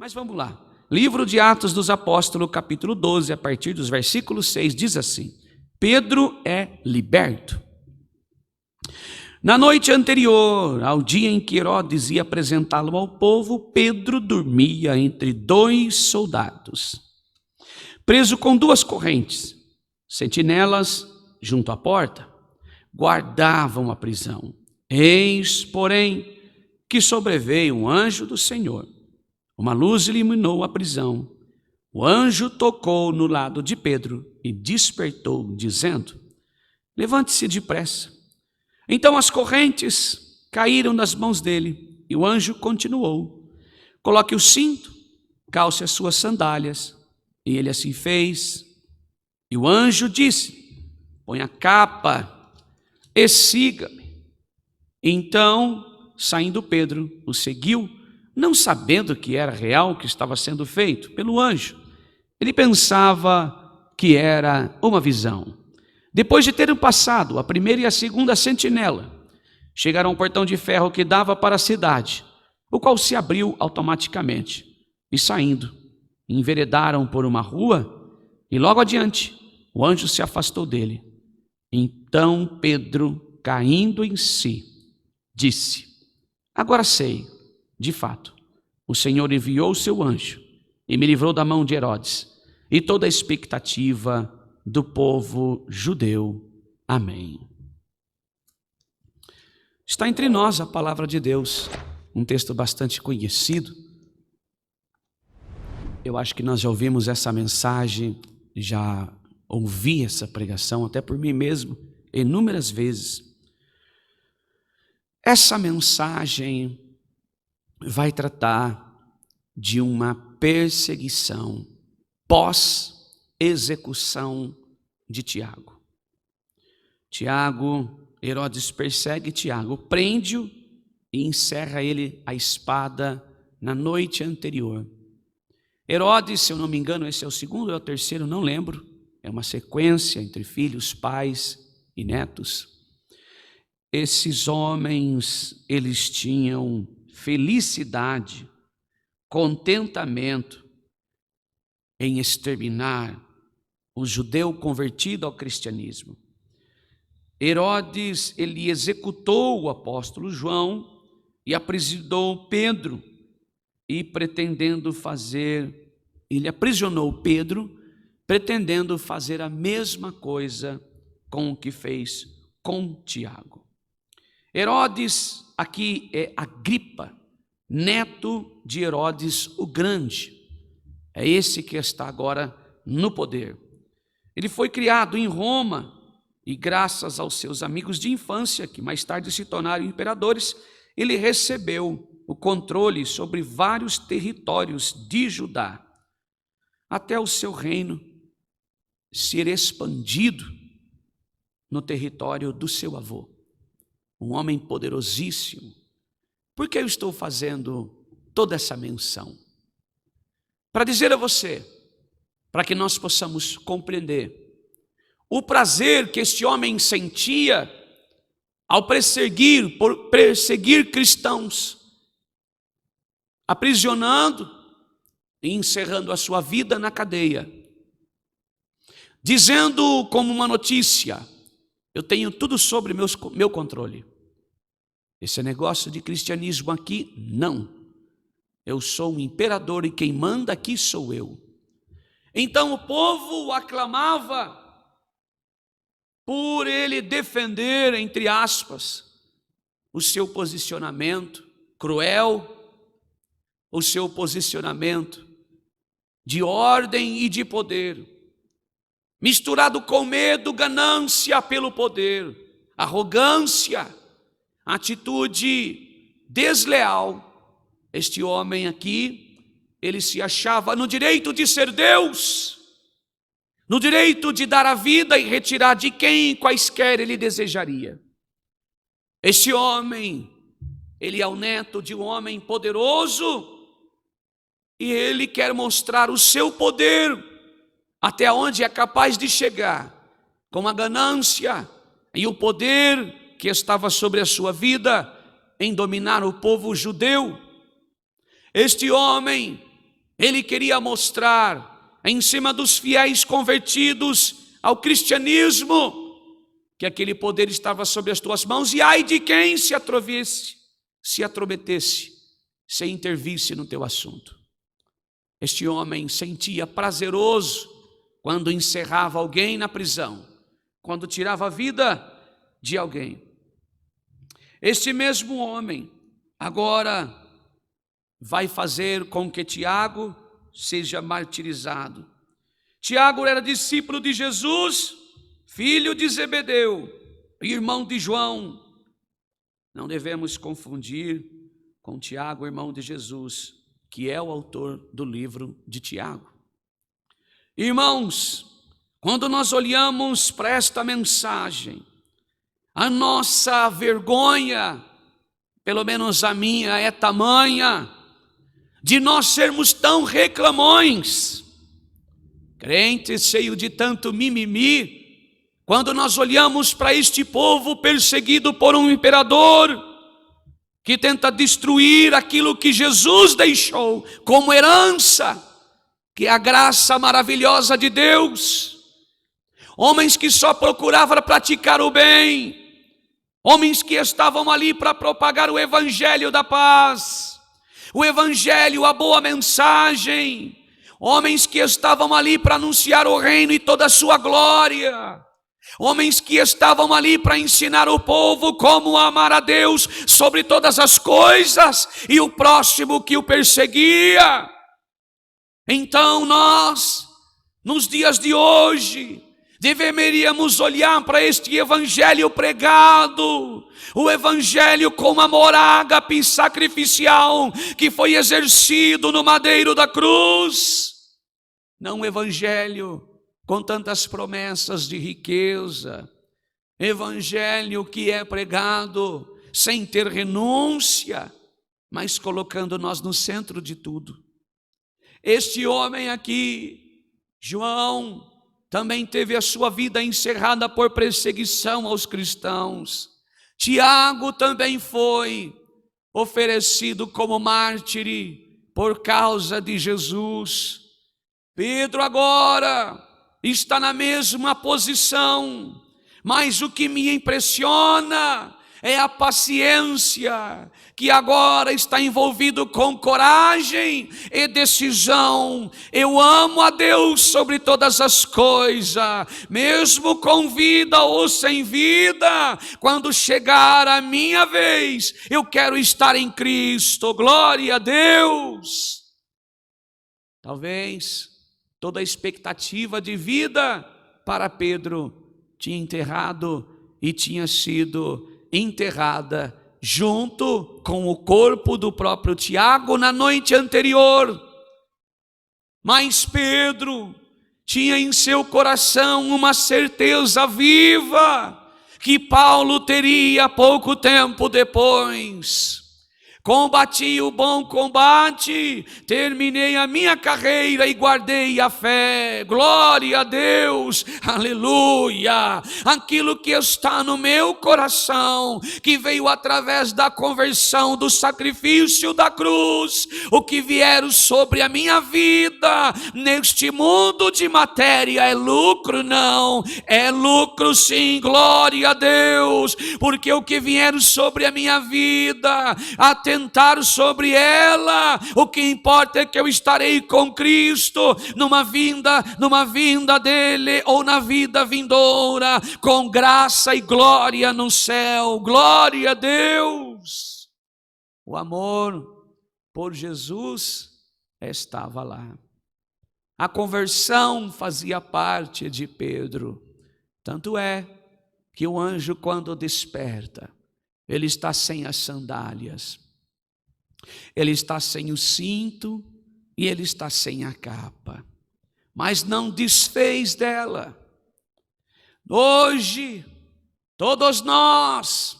Mas vamos lá. Livro de Atos dos Apóstolos, capítulo 12, a partir dos versículos 6, diz assim: Pedro é liberto. Na noite anterior ao dia em que Herodes ia apresentá-lo ao povo, Pedro dormia entre dois soldados, preso com duas correntes. Sentinelas junto à porta guardavam a prisão. Eis, porém, que sobreveio um anjo do Senhor. Uma luz iluminou a prisão. O anjo tocou no lado de Pedro e despertou, dizendo: levante-se depressa. Então as correntes caíram nas mãos dele e o anjo continuou: coloque o cinto, calce as suas sandálias. E ele assim fez. E o anjo disse: põe a capa e siga-me. Então, saindo Pedro, o seguiu, não sabendo que era real o que estava sendo feito pelo anjo. Ele pensava que era uma visão. Depois de terem passado a primeira e a segunda sentinela, chegaram ao portão de ferro que dava para a cidade, o qual se abriu automaticamente. E saindo, enveredaram por uma rua, e logo adiante, o anjo se afastou dele. Então Pedro, caindo em si, disse: agora sei, de fato, o Senhor enviou o seu anjo e me livrou da mão de Herodes e toda a expectativa do povo judeu. Amém. Está entre nós a palavra de Deus, um texto bastante conhecido. Eu acho que nós já ouvimos essa mensagem, já ouvi essa pregação, até por mim mesmo, inúmeras vezes. Essa mensagem vai tratar de uma perseguição pós-execução de Tiago. Herodes persegue Tiago, prende-o e encerra ele a espada na noite anterior. Herodes, se eu não me engano, esse é o segundo ou é o terceiro, não lembro. É uma sequência entre filhos, pais e netos. Esses homens, eles tinham felicidade, contentamento em exterminar o judeu convertido ao cristianismo. Herodes, ele executou o apóstolo João e aprisionou Pedro, ele aprisionou Pedro, pretendendo fazer a mesma coisa com o que fez com Tiago. Herodes, aqui é Agripa, neto de Herodes o Grande. É esse que está agora no poder. Ele foi criado em Roma e, graças aos seus amigos de infância, que mais tarde se tornaram imperadores, ele recebeu o controle sobre vários territórios de Judá, até o seu reino ser expandido no território do seu avô, um homem poderosíssimo. Por que eu estou fazendo toda essa menção? Para dizer a você, para que nós possamos compreender o prazer que este homem sentia ao perseguir cristãos, aprisionando e encerrando a sua vida na cadeia, dizendo como uma notícia: eu tenho tudo sobre meu controle. Esse negócio de cristianismo aqui, não. Eu sou um imperador e quem manda aqui sou eu. Então o povo o aclamava por ele defender, entre aspas, o seu posicionamento cruel, o seu posicionamento de ordem e de poder, misturado com medo, ganância pelo poder, arrogância, atitude desleal. Este homem aqui, ele se achava no direito de ser Deus, no direito de dar a vida e retirar de quem quaisquer ele desejaria. Este homem, ele é o neto de um homem poderoso e ele quer mostrar o seu poder até onde é capaz de chegar, com a ganância e o poder que estava sobre a sua vida em dominar o povo judeu. Este homem, Ele queria mostrar, em cima dos fiéis convertidos ao cristianismo, que aquele poder estava sobre as tuas mãos, e ai de quem se atrometesse, se intervisse no teu assunto. Este homem sentia prazeroso quando encerrava alguém na prisão, quando tirava a vida de alguém. Este mesmo homem agora vai fazer com que Tiago seja martirizado. Tiago era discípulo de Jesus, filho de Zebedeu, irmão de João. Não devemos confundir com Tiago, irmão de Jesus, que é o autor do livro de Tiago. Irmãos, quando nós olhamos para esta mensagem, a nossa vergonha, pelo menos a minha, é tamanha, de nós sermos tão reclamões, crentes cheios de tanto mimimi, quando nós olhamos para este povo perseguido por um imperador, que tenta destruir aquilo que Jesus deixou como herança, que é a graça maravilhosa de Deus. Homens que só procuravam praticar o bem, homens que estavam ali para propagar o evangelho da paz, o evangelho, a boa mensagem, homens que estavam ali para anunciar o reino e toda a sua glória, homens que estavam ali para ensinar o povo como amar a Deus sobre todas as coisas e o próximo que o perseguia. Então nós, nos dias de hoje, deveríamos olhar para este evangelho pregado, o evangelho com amor ágape sacrificial que foi exercido no madeiro da cruz, não um evangelho com tantas promessas de riqueza, evangelho que é pregado sem ter renúncia, mas colocando nós no centro de tudo. Este homem aqui, João, também teve a sua vida encerrada por perseguição aos cristãos. Tiago também foi oferecido como mártir por causa de Jesus. Pedro agora está na mesma posição, mas o que me impressiona é a paciência, que agora está envolvido com coragem e decisão. Eu amo a Deus sobre todas as coisas, mesmo com vida ou sem vida. Quando chegar a minha vez, eu quero estar em Cristo. Glória a Deus. Talvez toda a expectativa de vida para Pedro tinha enterrado e tinha sido enterrada junto com o corpo do próprio Tiago na noite anterior. Mas Pedro tinha em seu coração uma certeza viva que Paulo teria pouco tempo depois. Combati o bom combate, terminei a minha carreira e guardei a fé. Glória a Deus, aleluia. Aquilo que está no meu coração, que veio através da conversão, do sacrifício da cruz, o que vier sobre a minha vida neste mundo de matéria é lucro? Não, é lucro sim, glória a Deus, porque o que vier sobre a minha vida, atentar sobre ela, o que importa é que eu estarei com Cristo numa vinda dele, ou na vida vindoura, com graça e glória no céu. Glória a Deus. O amor por Jesus estava lá. A conversão fazia parte de Pedro. Tanto é que o anjo, quando desperta, ele está sem as sandálias, ele está sem o cinto e ele está sem a capa, mas não desfez dela. Hoje, todos nós,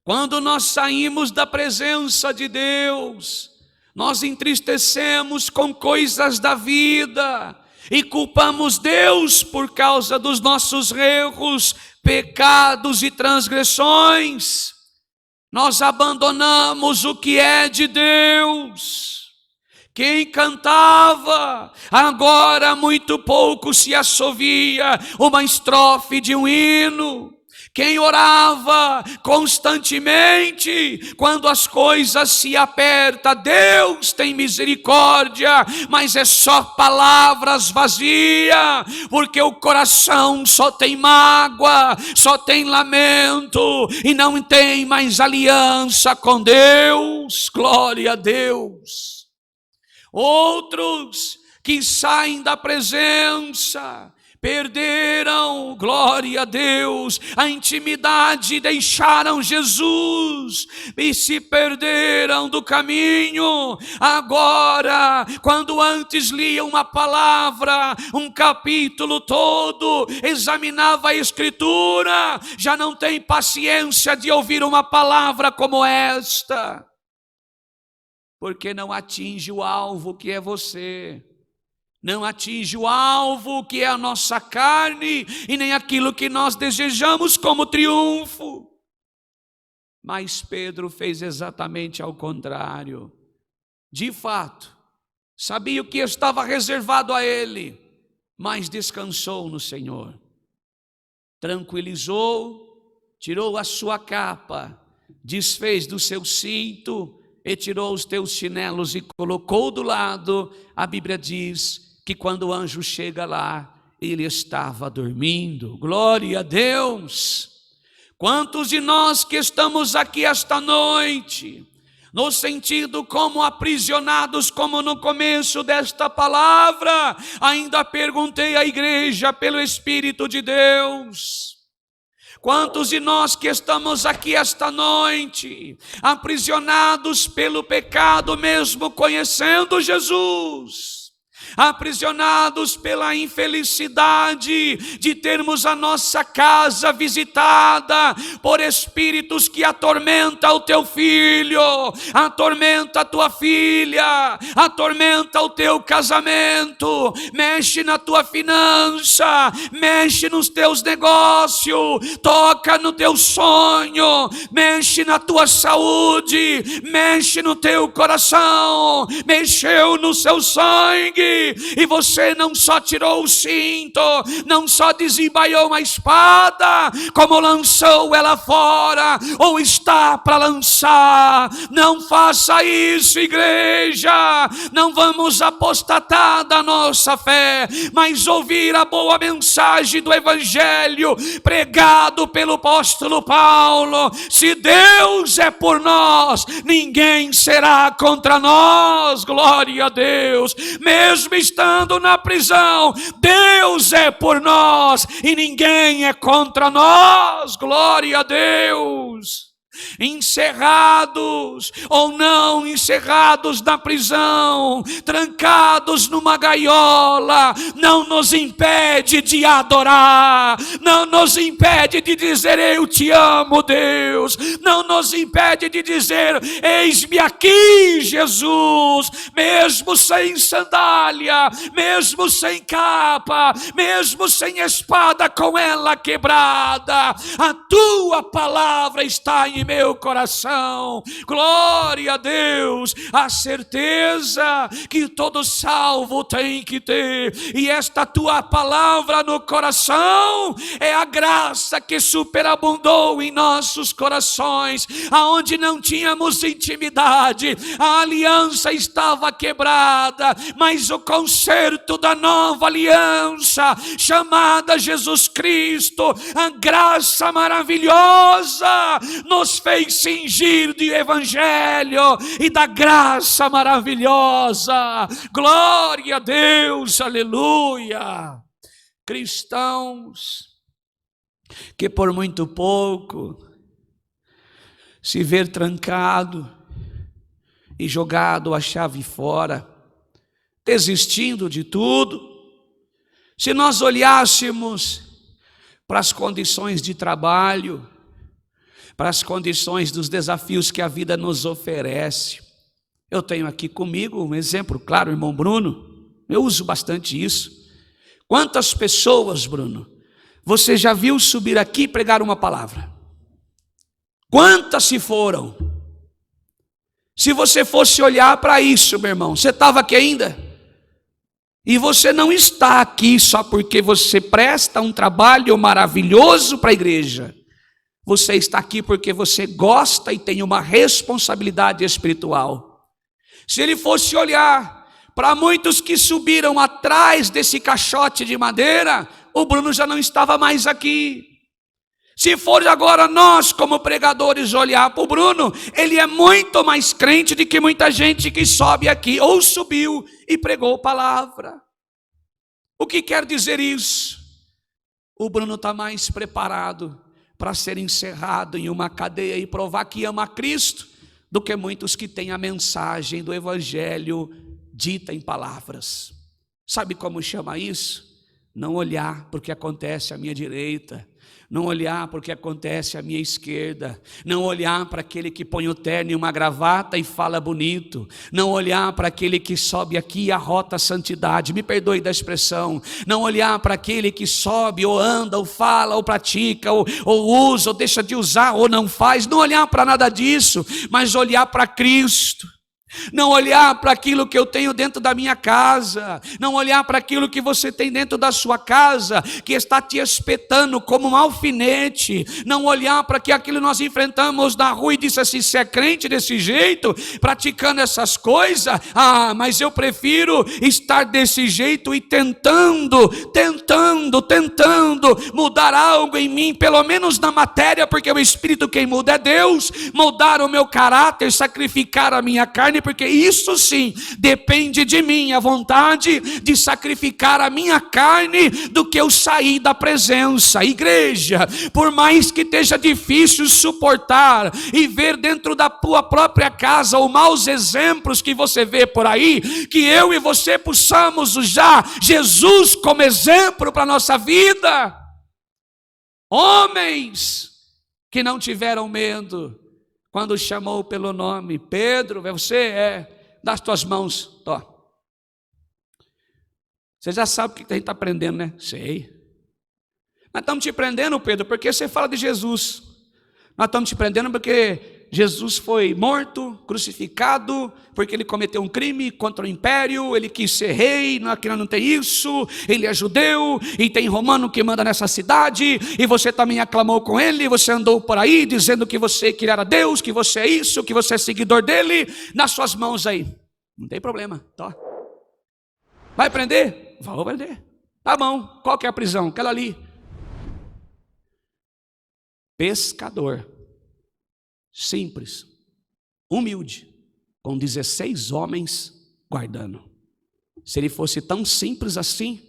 quando nós saímos da presença de Deus, nós entristecemos com coisas da vida e culpamos Deus por causa dos nossos erros, pecados e nós abandonamos o que é de Deus. Quem cantava, agora muito pouco se assovia uma estrofe de um hino. Quem orava constantemente, quando as coisas se apertam, Deus tem misericórdia, mas é só palavras vazias, porque o coração só tem mágoa, só tem lamento, e não tem mais aliança com Deus. Glória a Deus. Outros que saem da presença perderam, glória a Deus, a intimidade, deixaram Jesus e se perderam do caminho. Agora, quando antes lia uma palavra, um capítulo todo, examinava a Escritura, já não tem paciência de ouvir uma palavra como esta, porque não atinge o alvo que é você. Não atinge o alvo que é a nossa carne e nem aquilo que nós desejamos como triunfo. Mas Pedro fez exatamente ao contrário. De fato, sabia o que estava reservado a ele, mas descansou no Senhor. Tranquilizou, tirou a sua capa, desfez do seu cinto e tirou os teus chinelos e colocou do lado. A Bíblia diz que quando o anjo chega lá, ele estava dormindo. Glória a Deus. Quantos de nós que estamos aqui esta noite, no sentido como aprisionados, como no começo desta palavra, ainda perguntei à igreja pelo Espírito de Deus. Quantos de nós que estamos aqui esta noite, aprisionados pelo pecado, mesmo conhecendo Jesus, aprisionados pela infelicidade de termos a nossa casa visitada por espíritos que atormentam o teu filho, atormenta a tua filha, atormenta o teu casamento, mexe na tua finança, mexe nos teus negócios, toca no teu sonho, mexe na tua saúde, mexe no teu coração, mexeu no seu sangue, e você não só tirou o cinto, não só desembaiou uma espada, como lançou ela fora, ou está para lançar. Não faça isso, igreja. Não vamos apostatar da nossa fé, mas ouvir a boa mensagem do Evangelho pregado pelo apóstolo Paulo. Se Deus é por nós, ninguém será contra nós. Glória a Deus. Mesmo estando na prisão, Deus é por nós e ninguém é contra nós. Glória a Deus. Encerrados ou não encerrados na prisão, trancados numa gaiola, não nos impede de adorar, não nos impede de dizer eu te amo, Deus, não nos impede de dizer eis-me aqui, Jesus. Mesmo sem sandália, mesmo sem capa, mesmo sem espada com ela quebrada, a tua palavra está em meu coração. Glória a Deus. A certeza que todo salvo tem que ter, e esta tua palavra no coração é a graça que superabundou em nossos corações, aonde não tínhamos intimidade, a aliança estava quebrada, mas o concerto da nova aliança chamada Jesus Cristo, a graça maravilhosa, nos fez cingir de evangelho e da graça maravilhosa. Glória a Deus, aleluia. Cristãos que por muito pouco se ver trancado e jogado a chave fora, desistindo de tudo. Se nós olhássemos para as condições de trabalho, para as condições dos desafios que a vida nos oferece. Eu tenho aqui comigo um exemplo claro, irmão Bruno, eu uso bastante isso. Quantas pessoas, Bruno, você já viu subir aqui e pregar uma palavra? Quantas se foram? Se você fosse olhar para isso, meu irmão, você estava aqui ainda? E você não está aqui só porque você presta um trabalho maravilhoso para a igreja. Você está aqui porque você gosta e tem uma responsabilidade espiritual. Se ele fosse olhar para muitos que subiram atrás desse caixote de madeira, o Bruno já não estava mais aqui. Se for agora nós, como pregadores, olhar para o Bruno, ele é muito mais crente do que muita gente que sobe aqui, ou subiu e pregou palavra. O que quer dizer isso? O Bruno está mais preparado para ser encerrado em uma cadeia e provar que ama a Cristo, do que muitos que têm a mensagem do Evangelho dita em palavras. Sabe como chama isso? Não olhar para o que acontece à minha direita, não olhar para o que acontece à minha esquerda, não olhar para aquele que põe o terno e uma gravata e fala bonito, não olhar para aquele que sobe aqui e arrota a santidade, me perdoe da expressão, não olhar para aquele que sobe ou anda ou fala ou pratica ou usa ou deixa de usar ou não faz, não olhar para nada disso, mas olhar para Cristo. Não olhar para aquilo que eu tenho dentro da minha casa, não olhar para aquilo que você tem dentro da sua casa, que está te espetando como um alfinete, não olhar para aquilo que nós enfrentamos na rua e disse assim, se é crente desse jeito, praticando essas coisas, mas eu prefiro estar desse jeito e tentando mudar algo em mim, pelo menos na matéria, porque o Espírito quem muda é Deus, mudar o meu caráter, sacrificar a minha carne, porque isso sim depende de mim, a vontade de sacrificar a minha carne do que eu sair da presença. Igreja, por mais que esteja difícil suportar e ver dentro da tua própria casa os maus exemplos que você vê por aí, que eu e você possamos usar Jesus como exemplo para a nossa vida. Homens que não tiveram medo quando chamou pelo nome, Pedro, você dá as tuas mãos, ó. Você já sabe o que a gente está aprendendo, né? Sei. Nós estamos te prendendo, Pedro, porque você fala de Jesus. Nós estamos te prendendo porque Jesus foi morto, crucificado, porque ele cometeu um crime contra o império, ele quis ser rei, aqui não tem isso, ele é judeu, e tem romano que manda nessa cidade, e você também aclamou com ele, você andou por aí dizendo que ele era Deus, que você é isso, que você é seguidor dele, nas suas mãos aí. Não tem problema, tá? Vai prender? Vou prender. Tá bom, qual que é a prisão? Aquela ali. Pescador. Simples, humilde, com 16 homens guardando. Se ele fosse tão simples assim,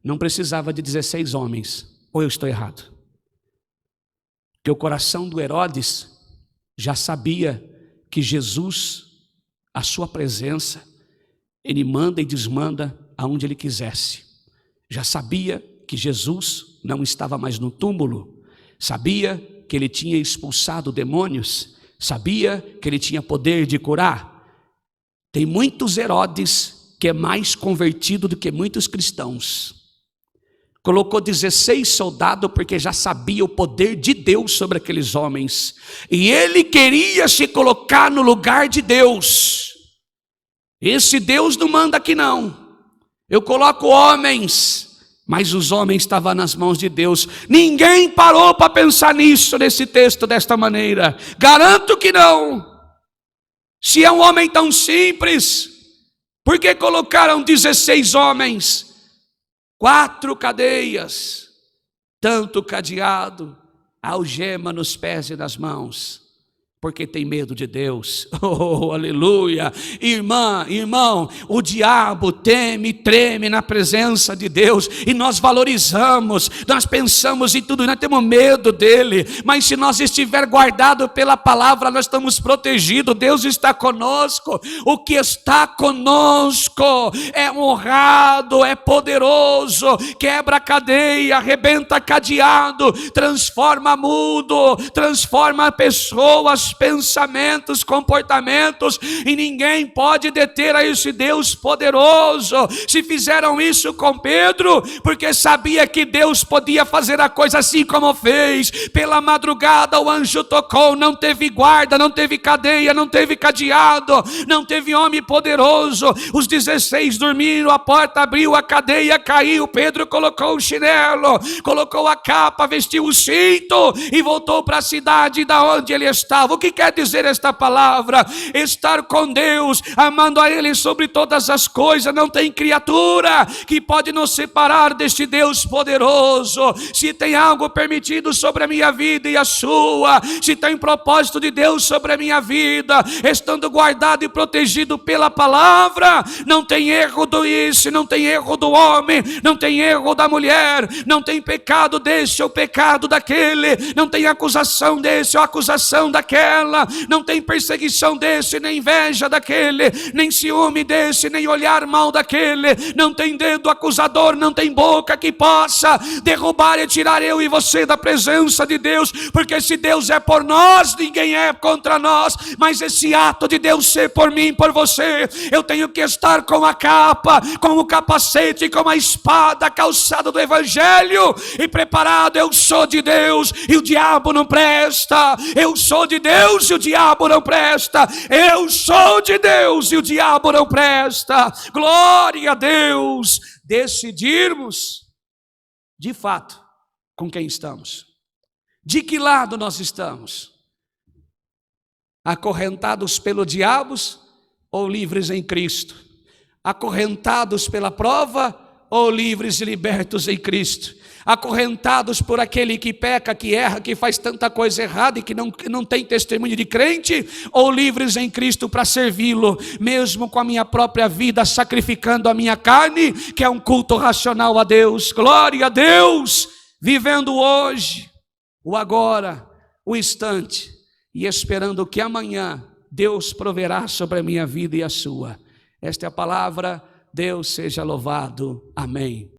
não precisava de 16 homens. Ou eu estou errado? Porque o coração do Herodes já sabia que Jesus, a sua presença, ele manda e desmanda aonde ele quisesse. Já sabia que Jesus não estava mais no túmulo, sabia que ele tinha expulsado demônios, sabia que ele tinha poder de curar. Tem muitos Herodes que é mais convertido do que muitos cristãos. Colocou 16 soldados porque já sabia o poder de Deus sobre aqueles homens. E ele queria se colocar no lugar de Deus. Esse Deus não manda aqui não. Eu coloco homens. Mas os homens estavam nas mãos de Deus. Ninguém parou para pensar nisso, nesse texto, desta maneira. Garanto que não. Se é um homem tão simples, por que colocaram 16 homens? 4 cadeias, tanto cadeado, algema nos pés e nas mãos. Porque tem medo de Deus. Oh, aleluia. Irmã, irmão, o diabo teme e treme na presença de Deus. E nós valorizamos, nós pensamos em tudo, nós temos medo dele. Mas se nós estiver guardado pela palavra, nós estamos protegidos. Deus está conosco. O que está conosco é honrado, é poderoso, quebra a cadeia, arrebenta cadeado, transforma mudo, transforma pessoas palavras, pensamentos, comportamentos, e ninguém pode deter a esse Deus poderoso. Se fizeram isso com Pedro, porque sabia que Deus podia fazer a coisa assim como fez. Pela madrugada o anjo tocou, não teve guarda, não teve cadeia, não teve cadeado, não teve homem poderoso. Os 16 dormiram, a porta abriu, a cadeia caiu. Pedro colocou o chinelo, colocou a capa, vestiu o cinto e voltou para a cidade da onde ele estava. O que quer dizer esta palavra? Estar com Deus, amando a Ele sobre todas as coisas. Não tem criatura que pode nos separar deste Deus poderoso. Se tem algo permitido sobre a minha vida e a sua, se tem propósito de Deus sobre a minha vida, estando guardado e protegido pela palavra, não tem erro do isso, não tem erro do homem, não tem erro da mulher, não tem pecado desse ou pecado daquele, não tem acusação desse ou acusação daquela, não tem perseguição desse, nem inveja daquele, nem ciúme desse, nem olhar mal daquele, não tem dedo acusador, não tem boca que possa derrubar e tirar eu e você da presença de Deus, porque se Deus é por nós, ninguém é contra nós. Mas esse ato de Deus ser por mim, por você, eu tenho que estar com a capa, com o capacete, com a espada, calçado do evangelho e preparado. Eu sou de Deus e o diabo não presta. Eu sou de Deus e o diabo não presta. Eu sou de Deus e o diabo não presta. Glória a Deus. Decidirmos de fato com quem estamos. De que lado nós estamos? Acorrentados pelo diabo ou livres em Cristo? Acorrentados pela prova ou livres e libertos em Cristo? Acorrentados por aquele que peca, que erra, que faz tanta coisa errada e que não tem testemunho de crente, ou livres em Cristo para servi-lo, mesmo com a minha própria vida, sacrificando a minha carne, que é um culto racional a Deus. Glória a Deus, vivendo hoje, o agora, o instante, e esperando que amanhã Deus proverá sobre a minha vida e a sua. Esta é a palavra. Deus seja louvado. Amém.